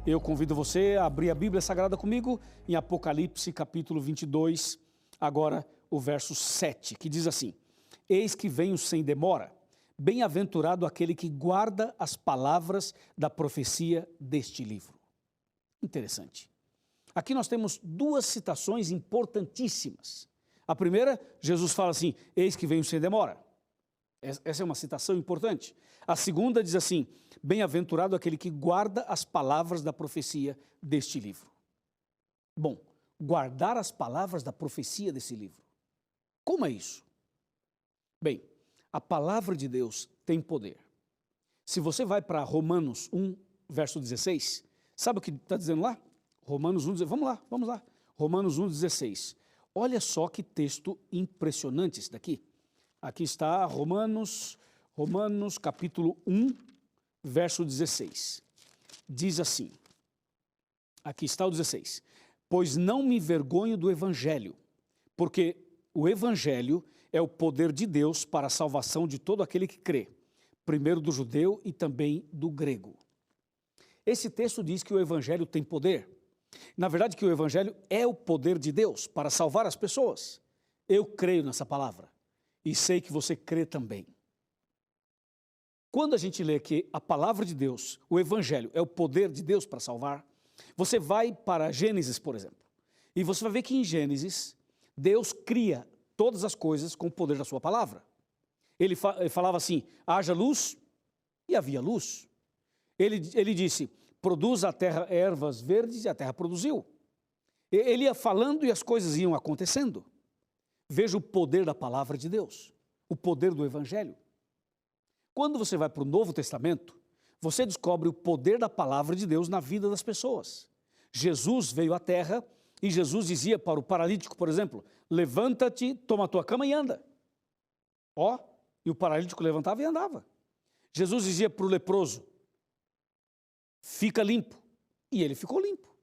Eu convido você a abrir a Bíblia Sagrada comigo em Apocalipse capítulo 22, agora o verso 7, que diz assim: Eis que venho sem demora, bem-aventurado aquele que guarda as palavras da profecia deste livro. Interessante. Aqui nós temos duas citações importantíssimas. A primeira, Jesus fala assim: eis que venho sem demora. Essa é uma citação importante. A segunda diz assim: bem-aventurado aquele que guarda as palavras da profecia deste livro. Bom, guardar as palavras da profecia desse livro. Como é isso? Bem, a palavra de Deus tem poder. Se você vai para Romanos 1, verso 16, sabe o que está dizendo lá? Romanos 1, vamos lá. Romanos 1, 16. Olha só que texto impressionante esse daqui. Aqui está Romanos capítulo 1, verso 16. Diz assim, aqui está o 16. Pois não me envergonho do evangelho, porque o evangelho é o poder de Deus para a salvação de todo aquele que crê, primeiro do judeu e também do grego. Esse texto diz que o evangelho tem poder. Na verdade, que o evangelho é o poder de Deus para salvar as pessoas. Eu creio nessa palavra e sei que você crê também. Quando a gente lê que a palavra de Deus, o evangelho, é o poder de Deus para salvar, você vai para Gênesis, por exemplo, e você vai ver que em Gênesis, Deus cria todas as coisas com o poder da sua palavra. Ele falava assim: haja luz, e havia luz. Ele disse: produz a terra ervas verdes, e a terra produziu. Ele ia falando e as coisas iam acontecendo. Veja o poder da palavra de Deus, o poder do evangelho. Quando você vai para o Novo Testamento, você descobre o poder da palavra de Deus na vida das pessoas. Jesus veio à terra e Jesus dizia para o paralítico, por exemplo: levanta-te, toma a tua cama e anda. E o paralítico levantava e andava. Jesus dizia para o leproso: fica limpo, e ele ficou limpo.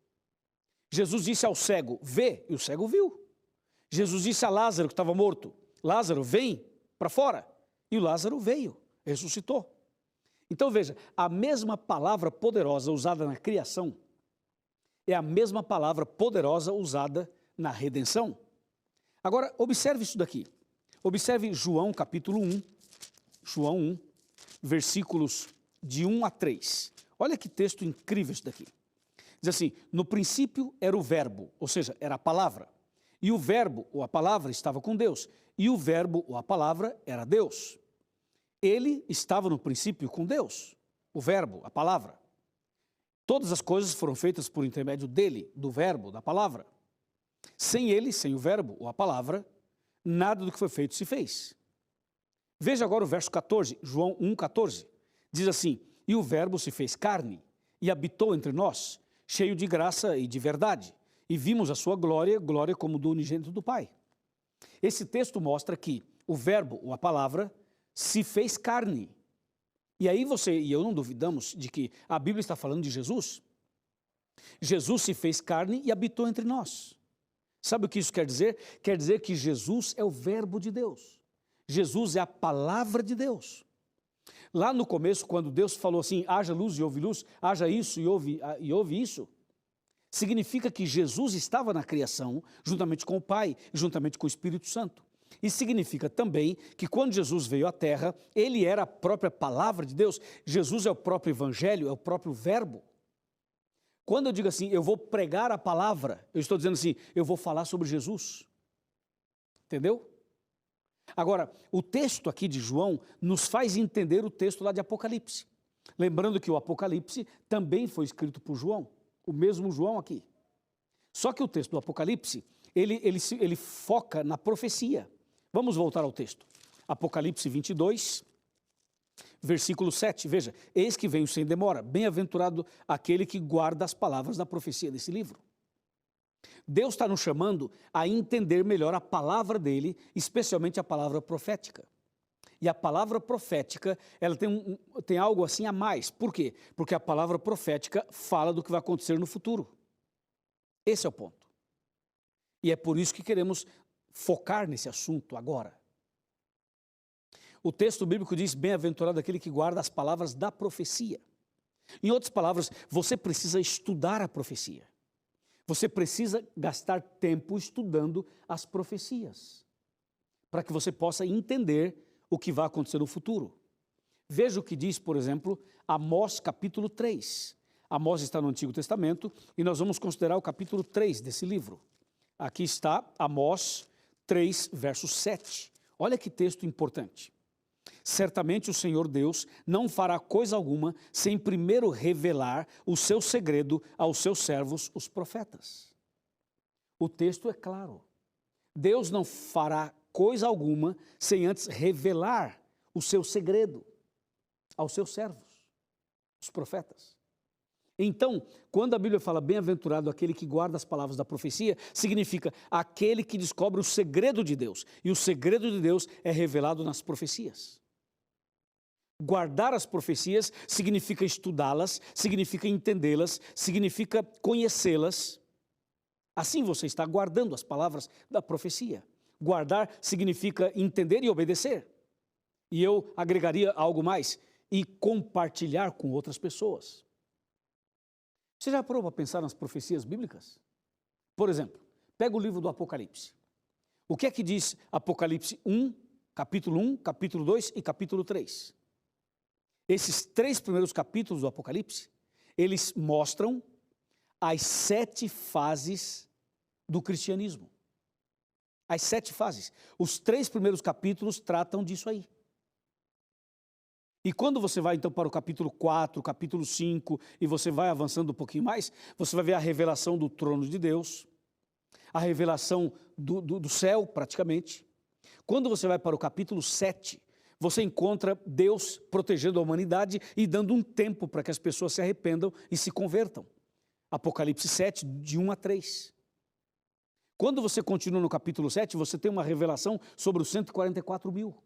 Jesus disse ao cego: vê, e o cego viu. Jesus disse a Lázaro, que estava morto: Lázaro, vem para fora. E o Lázaro veio, ressuscitou. Então veja, a mesma palavra poderosa usada na criação é a mesma palavra poderosa usada na redenção. Agora, observe isso daqui. Observe João capítulo 1, João 1, versículos de 1 a 3. Olha que texto incrível isso daqui. Diz assim: no princípio era o verbo, ou seja, era a palavra. E o verbo, ou a palavra, estava com Deus. E o verbo, ou a palavra, era Deus. Ele estava no princípio com Deus. O verbo, a palavra. Todas as coisas foram feitas por intermédio dele, do verbo, da palavra. Sem ele, sem o verbo, ou a palavra, nada do que foi feito se fez. Veja agora o verso 14, João 1,14. Diz assim: e o verbo se fez carne e habitou entre nós, cheio de graça e de verdade. E vimos a sua glória, glória como do unigênito do Pai. Esse texto mostra que o verbo, ou a palavra, se fez carne. E aí você e eu não duvidamos de que a Bíblia está falando de Jesus. Jesus se fez carne e habitou entre nós. Sabe o que isso quer dizer? Quer dizer que Jesus é o verbo de Deus. Jesus é a palavra de Deus. Lá no começo, quando Deus falou assim: haja luz e houve luz, haja isso e houve isso, significa que Jesus estava na criação, juntamente com o Pai, juntamente com o Espírito Santo. E significa também que quando Jesus veio à Terra, ele era a própria palavra de Deus. Jesus é o próprio evangelho, é o próprio verbo. Quando eu digo assim, eu vou pregar a palavra, eu estou dizendo assim, eu vou falar sobre Jesus. Entendeu? Agora, o texto aqui de João nos faz entender o texto lá de Apocalipse. Lembrando que o Apocalipse também foi escrito por João, o mesmo João aqui. Só que o texto do Apocalipse, ele foca na profecia. Vamos voltar ao texto. Apocalipse 22, versículo 7. Veja: eis que venho sem demora, bem-aventurado aquele que guarda as palavras da profecia desse livro. Deus está nos chamando a entender melhor a palavra dele, especialmente a palavra profética. E a palavra profética, ela tem algo assim a mais. Por quê? Porque a palavra profética fala do que vai acontecer no futuro. Esse é o ponto. E é por isso que queremos focar nesse assunto agora. O texto bíblico diz: bem-aventurado aquele que guarda as palavras da profecia. Em outras palavras, você precisa estudar a profecia. Você precisa gastar tempo estudando as profecias, para que você possa entender o que vai acontecer no futuro. Veja o que diz, por exemplo, Amós capítulo 3. Amós está no Antigo Testamento e nós vamos considerar o capítulo 3 desse livro. Aqui está Amós 3, verso 7. Olha que texto importante. Certamente o Senhor Deus não fará coisa alguma sem primeiro revelar o seu segredo aos seus servos, os profetas. O texto é claro. Deus não fará coisa alguma sem antes revelar o seu segredo aos seus servos, os profetas. Então, quando a Bíblia fala bem-aventurado aquele que guarda as palavras da profecia, significa aquele que descobre o segredo de Deus. E o segredo de Deus é revelado nas profecias. Guardar as profecias significa estudá-las, significa entendê-las, significa conhecê-las. Assim você está guardando as palavras da profecia. Guardar significa entender e obedecer. E eu agregaria algo mais, e compartilhar com outras pessoas. Você já parou para pensar nas profecias bíblicas? Por exemplo, pega o livro do Apocalipse. O que é que diz Apocalipse 1, capítulo 2 e capítulo 3? Esses 3 primeiros capítulos do Apocalipse, eles mostram as 7 fases do cristianismo. As 7 fases. Os 3 primeiros capítulos tratam disso aí. E quando você vai então para o capítulo 4, capítulo 5, e você vai avançando um pouquinho mais, você vai ver a revelação do trono de Deus, a revelação do céu, praticamente. Quando você vai para o capítulo 7, você encontra Deus protegendo a humanidade e dando um tempo para que as pessoas se arrependam e se convertam. Apocalipse 7, de 1 a 3. Quando você continua no capítulo 7, você tem uma revelação sobre os 144 mil.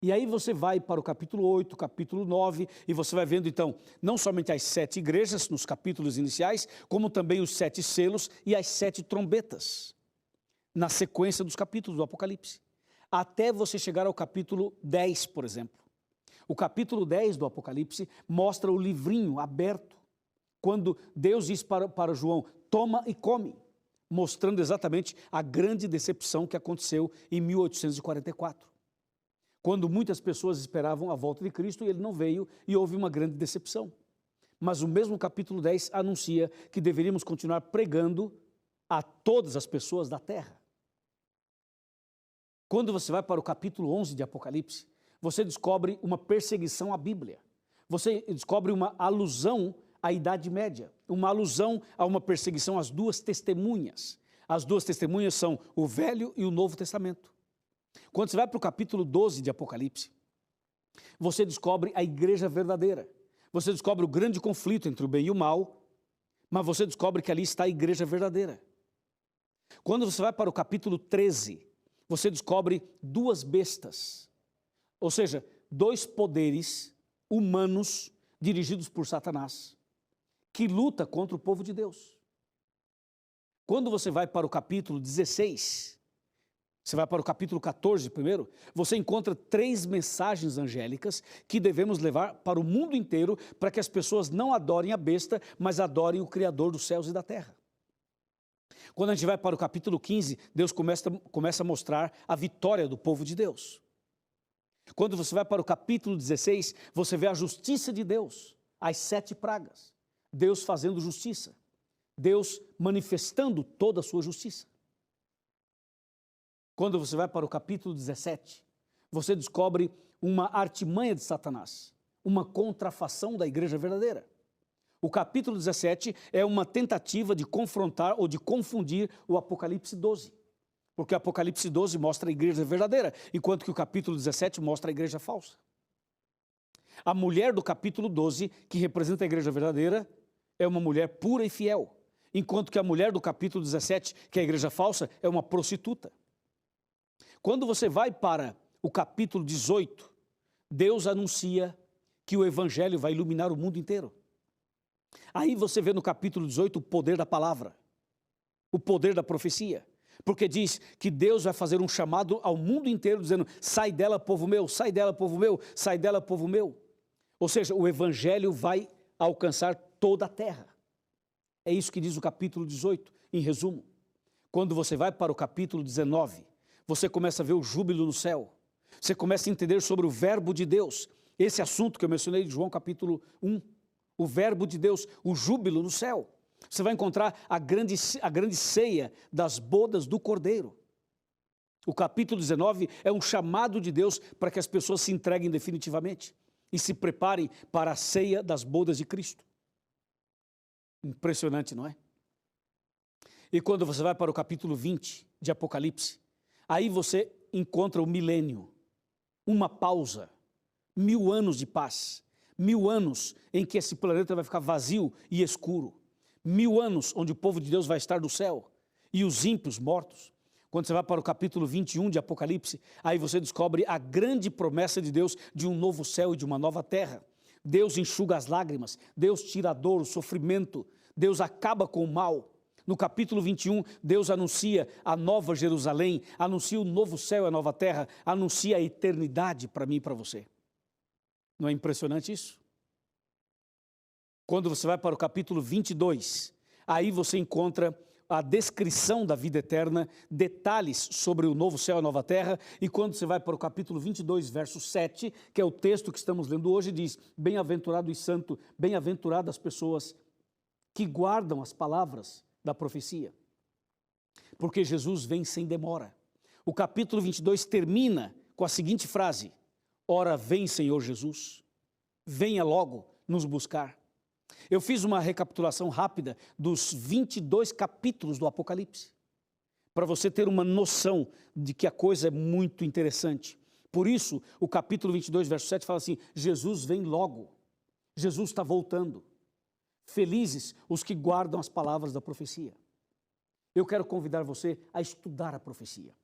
E aí você vai para o capítulo 8, capítulo 9, e você vai vendo então, não somente as 7 igrejas nos capítulos iniciais, como também os 7 selos e as 7 trombetas, na sequência dos capítulos do Apocalipse. Até você chegar ao capítulo 10, por exemplo. O capítulo 10 do Apocalipse mostra o livrinho aberto, quando Deus diz para João, toma e come, mostrando exatamente a grande decepção que aconteceu em 1844. Quando muitas pessoas esperavam a volta de Cristo e ele não veio e houve uma grande decepção. Mas o mesmo capítulo 10 anuncia que deveríamos continuar pregando a todas as pessoas da terra. Quando você vai para o capítulo 11 de Apocalipse, você descobre uma perseguição à Bíblia. Você descobre uma alusão à Idade Média, uma alusão a uma perseguição às 2 testemunhas. As 2 testemunhas são o Velho e o Novo Testamento. Quando você vai para o capítulo 12 de Apocalipse, você descobre a igreja verdadeira. Você descobre o grande conflito entre o bem e o mal, mas você descobre que ali está a igreja verdadeira. Quando você vai para o capítulo 13, você descobre 2 bestas, ou seja, 2 poderes humanos dirigidos por Satanás, que luta contra o povo de Deus. Quando você vai para o capítulo 16, você vai para o capítulo 14 primeiro, você encontra 3 mensagens angélicas que devemos levar para o mundo inteiro para que as pessoas não adorem a besta, mas adorem o Criador dos céus e da terra. Quando a gente vai para o capítulo 15, Deus começa a mostrar a vitória do povo de Deus. Quando você vai para o capítulo 16, você vê a justiça de Deus, as 7 pragas, Deus fazendo justiça, Deus manifestando toda a sua justiça. Quando você vai para o capítulo 17, você descobre uma artimanha de Satanás, uma contrafação da igreja verdadeira. O capítulo 17 é uma tentativa de confrontar ou de confundir o Apocalipse 12. Porque o Apocalipse 12 mostra a igreja verdadeira, enquanto que o capítulo 17 mostra a igreja falsa. A mulher do capítulo 12, que representa a igreja verdadeira, é uma mulher pura e fiel, enquanto que a mulher do capítulo 17, que é a igreja falsa, é uma prostituta. Quando você vai para o capítulo 18, Deus anuncia que o evangelho vai iluminar o mundo inteiro. Aí você vê no capítulo 18 o poder da palavra, o poder da profecia, porque diz que Deus vai fazer um chamado ao mundo inteiro, dizendo, sai dela, povo meu, sai dela, povo meu, sai dela, povo meu. Ou seja, o evangelho vai alcançar toda a terra. É isso que diz o capítulo 18, em resumo. Quando você vai para o capítulo 19, você começa a ver o júbilo no céu. Você começa a entender sobre o verbo de Deus. Esse assunto que eu mencionei de João capítulo 1. O verbo de Deus, o júbilo no céu. Você vai encontrar a grande ceia das bodas do Cordeiro. O capítulo 19 é um chamado de Deus para que as pessoas se entreguem definitivamente e se preparem para a ceia das bodas de Cristo. Impressionante, não é? E quando você vai para o capítulo 20 de Apocalipse, aí você encontra o milênio, uma pausa, 1000 anos de paz, 1000 anos em que esse planeta vai ficar vazio e escuro, 1000 anos onde o povo de Deus vai estar no céu e os ímpios mortos. Quando você vai para o capítulo 21 de Apocalipse, aí você descobre a grande promessa de Deus de um novo céu e de uma nova terra. Deus enxuga as lágrimas, Deus tira a dor, o sofrimento, Deus acaba com o mal. No capítulo 21, Deus anuncia a nova Jerusalém, anuncia o novo céu e a nova terra, anuncia a eternidade para mim e para você. Não é impressionante isso? Quando você vai para o capítulo 22, aí você encontra a descrição da vida eterna, detalhes sobre o novo céu e a nova terra, e quando você vai para o capítulo 22, verso 7, que é o texto que estamos lendo hoje, diz: bem-aventurado e santo, bem-aventuradas as pessoas que guardam as palavras da profecia, porque Jesus vem sem demora. O capítulo 22 termina com a seguinte frase: ora vem, Senhor Jesus, venha logo nos buscar. Eu fiz uma recapitulação rápida dos 22 capítulos do Apocalipse, para você ter uma noção de que a coisa é muito interessante. Por isso, o capítulo 22, verso 7 fala assim: Jesus vem logo, Jesus está voltando. Felizes os que guardam as palavras da profecia. Eu quero convidar você a estudar a profecia.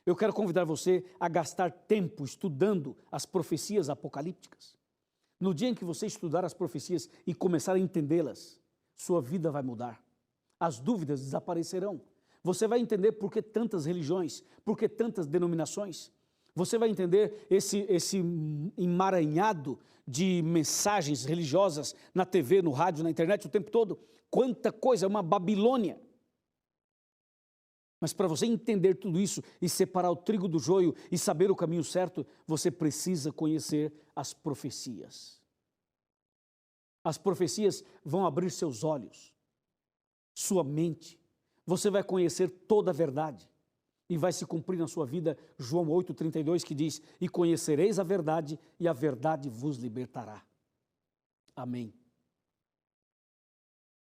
Eu quero convidar você a gastar tempo estudando as profecias apocalípticas. No dia em que você estudar as profecias e começar a entendê-las, sua vida vai mudar. As dúvidas desaparecerão. Você vai entender por que tantas religiões, por que tantas denominações. Você vai entender esse emaranhado de mensagens religiosas na TV, no rádio, na internet o tempo todo. Quanta coisa, é uma Babilônia. Mas para você entender tudo isso e separar o trigo do joio e saber o caminho certo, você precisa conhecer as profecias. As profecias vão abrir seus olhos, sua mente. Você vai conhecer toda a verdade e vai se cumprir na sua vida João 8,32, que diz: e conhecereis a verdade e a verdade vos libertará. Amém.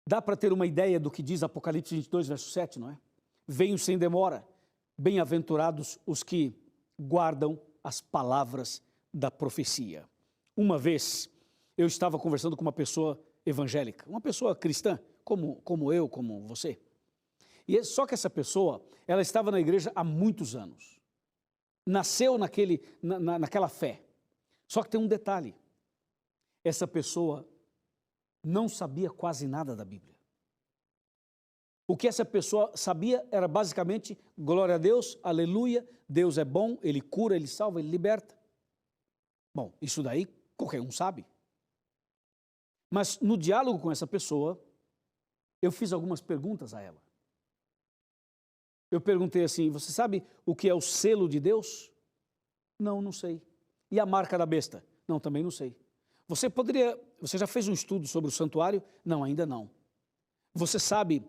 Dá para ter uma ideia do que diz Apocalipse 22, verso 7, não é? Venho sem demora, bem-aventurados os que guardam as palavras da profecia. Uma vez, eu estava conversando com uma pessoa evangélica, uma pessoa cristã, como eu, como você. Só que essa pessoa, ela estava na igreja há muitos anos. Nasceu naquela fé. Só que tem um detalhe. Essa pessoa não sabia quase nada da Bíblia. O que essa pessoa sabia era basicamente: glória a Deus, aleluia, Deus é bom, Ele cura, Ele salva, Ele liberta. Bom, isso daí qualquer um sabe. Mas no diálogo com essa pessoa, eu fiz algumas perguntas a ela. Eu perguntei assim: você sabe o que é o selo de Deus? Não, não sei. E a marca da besta? Não, também não sei. Você já fez um estudo sobre o santuário? Não, ainda não. Você sabe,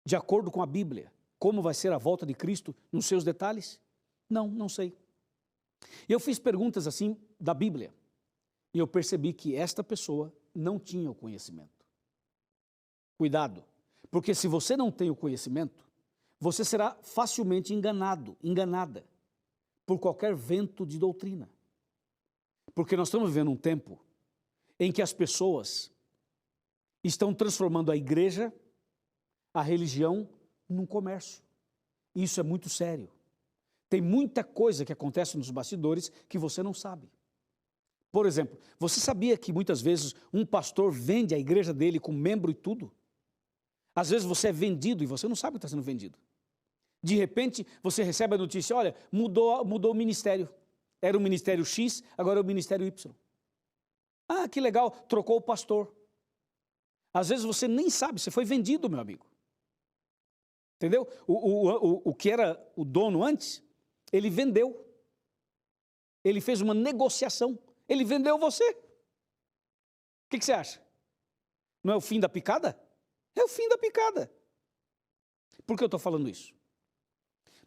de acordo com a Bíblia, como vai ser a volta de Cristo nos seus detalhes? Não, não sei. E eu fiz perguntas assim da Bíblia. E eu percebi que esta pessoa não tinha o conhecimento. Cuidado, porque se você não tem o conhecimento, você será facilmente enganado, enganada por qualquer vento de doutrina. Porque nós estamos vivendo um tempo em que as pessoas estão transformando a igreja, a religião, num comércio. Isso é muito sério. Tem muita coisa que acontece nos bastidores que você não sabe. Por exemplo, você sabia que muitas vezes um pastor vende a igreja dele com membro e tudo? Às vezes você é vendido e você não sabe que está sendo vendido. De repente, você recebe a notícia: olha, mudou o ministério. Era o ministério X, agora é o ministério Y. Ah, que legal, trocou o pastor. Às vezes você nem sabe, você foi vendido, meu amigo. Entendeu? O que era o dono antes, ele vendeu. Ele fez uma negociação. Ele vendeu você. O que você acha? Não é o fim da picada? É o fim da picada. Por que eu estou falando isso?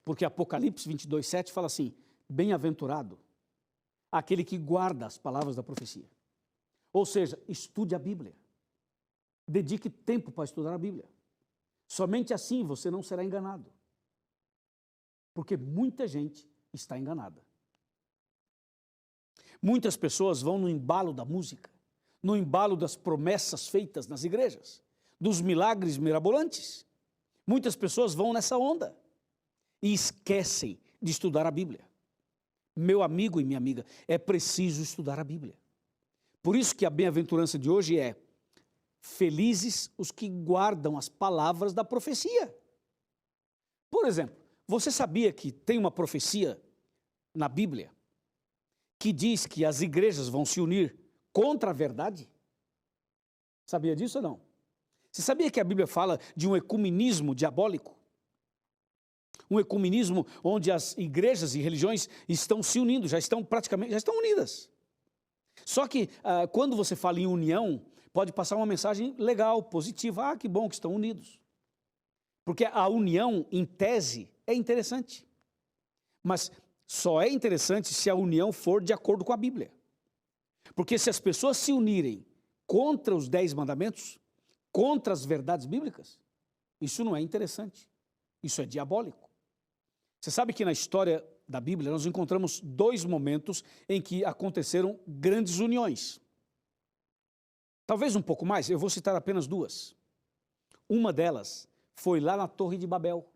Porque Apocalipse 22:7 fala assim: bem-aventurado aquele que guarda as palavras da profecia. Ou seja, estude a Bíblia. Dedique tempo para estudar a Bíblia. Somente assim você não será enganado. Porque muita gente está enganada. Muitas pessoas vão no embalo da música, no embalo das promessas feitas nas igrejas, dos milagres mirabolantes. Muitas pessoas vão nessa onda e esquecem de estudar a Bíblia. Meu amigo e minha amiga, é preciso estudar a Bíblia. Por isso que a bem-aventurança de hoje é: felizes os que guardam as palavras da profecia. Por exemplo, você sabia que tem uma profecia na Bíblia que diz que as igrejas vão se unir contra a verdade? Sabia disso ou não? Você sabia que a Bíblia fala de um ecumenismo diabólico? Um ecumenismo onde as igrejas e religiões estão se unindo, já estão unidas. Só que quando você fala em união, pode passar uma mensagem legal, positiva. Ah, que bom que estão unidos. Porque a união, em tese, é interessante. Mas só é interessante se a união for de acordo com a Bíblia. Porque se as pessoas se unirem contra os 10 mandamentos, contra as verdades bíblicas, isso não é interessante. Isso é diabólico. Você sabe que na história da Bíblia nós encontramos 2 momentos em que aconteceram grandes uniões. Talvez um pouco mais, eu vou citar apenas 2. Uma delas foi lá na Torre de Babel,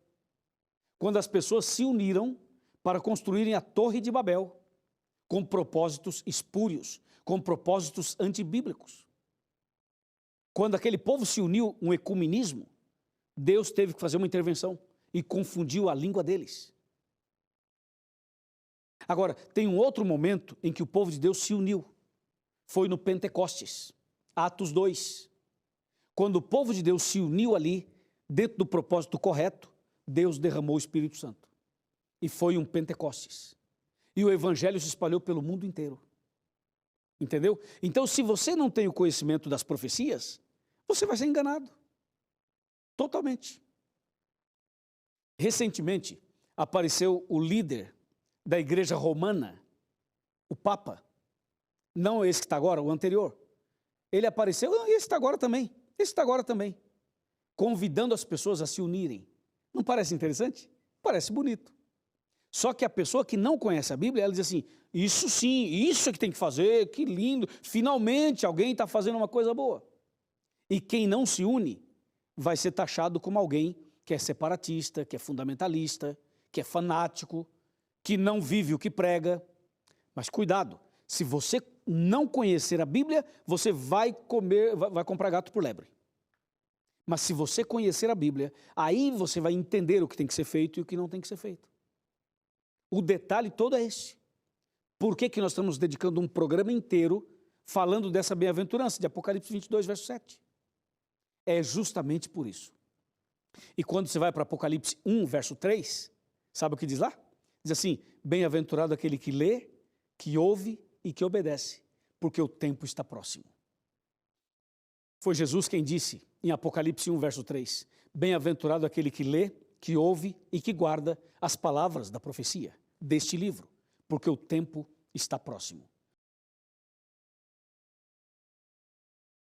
quando as pessoas se uniram para construírem a Torre de Babel, com propósitos espúrios, com propósitos antibíblicos. Quando aquele povo se uniu, um ecumenismo, Deus teve que fazer uma intervenção e confundiu a língua deles. Agora, tem um outro momento em que o povo de Deus se uniu. Foi no Pentecostes, Atos 2. Quando o povo de Deus se uniu ali, dentro do propósito correto, Deus derramou o Espírito Santo. E foi um Pentecostes. E o evangelho se espalhou pelo mundo inteiro. Entendeu? Então, se você não tem o conhecimento das profecias, você vai ser enganado. Totalmente. Recentemente, apareceu o líder da igreja romana, o Papa. Não esse que está agora, o anterior. Ele apareceu, esse está agora também. Esse está agora também. Convidando as pessoas a se unirem. Não parece interessante? Parece bonito. Só que a pessoa que não conhece a Bíblia, ela diz assim: isso sim, isso é que tem que fazer, que lindo, finalmente alguém está fazendo uma coisa boa. E quem não se une vai ser taxado como alguém que é separatista, que é fundamentalista, que é fanático, que não vive o que prega. Mas cuidado, se você não conhecer a Bíblia, você vai comprar gato por lebre. Mas se você conhecer a Bíblia, aí você vai entender o que tem que ser feito e o que não tem que ser feito. O detalhe todo é esse. Por que nós estamos dedicando um programa inteiro falando dessa bem-aventurança de Apocalipse 22, verso 7? É justamente por isso. E quando você vai para Apocalipse 1, verso 3, sabe o que diz lá? Diz assim: bem-aventurado aquele que lê, que ouve e que obedece, porque o tempo está próximo. Foi Jesus quem disse em Apocalipse 1, verso 3, bem-aventurado aquele que lê, que ouve e que guarda as palavras da profecia deste livro, porque o tempo está próximo.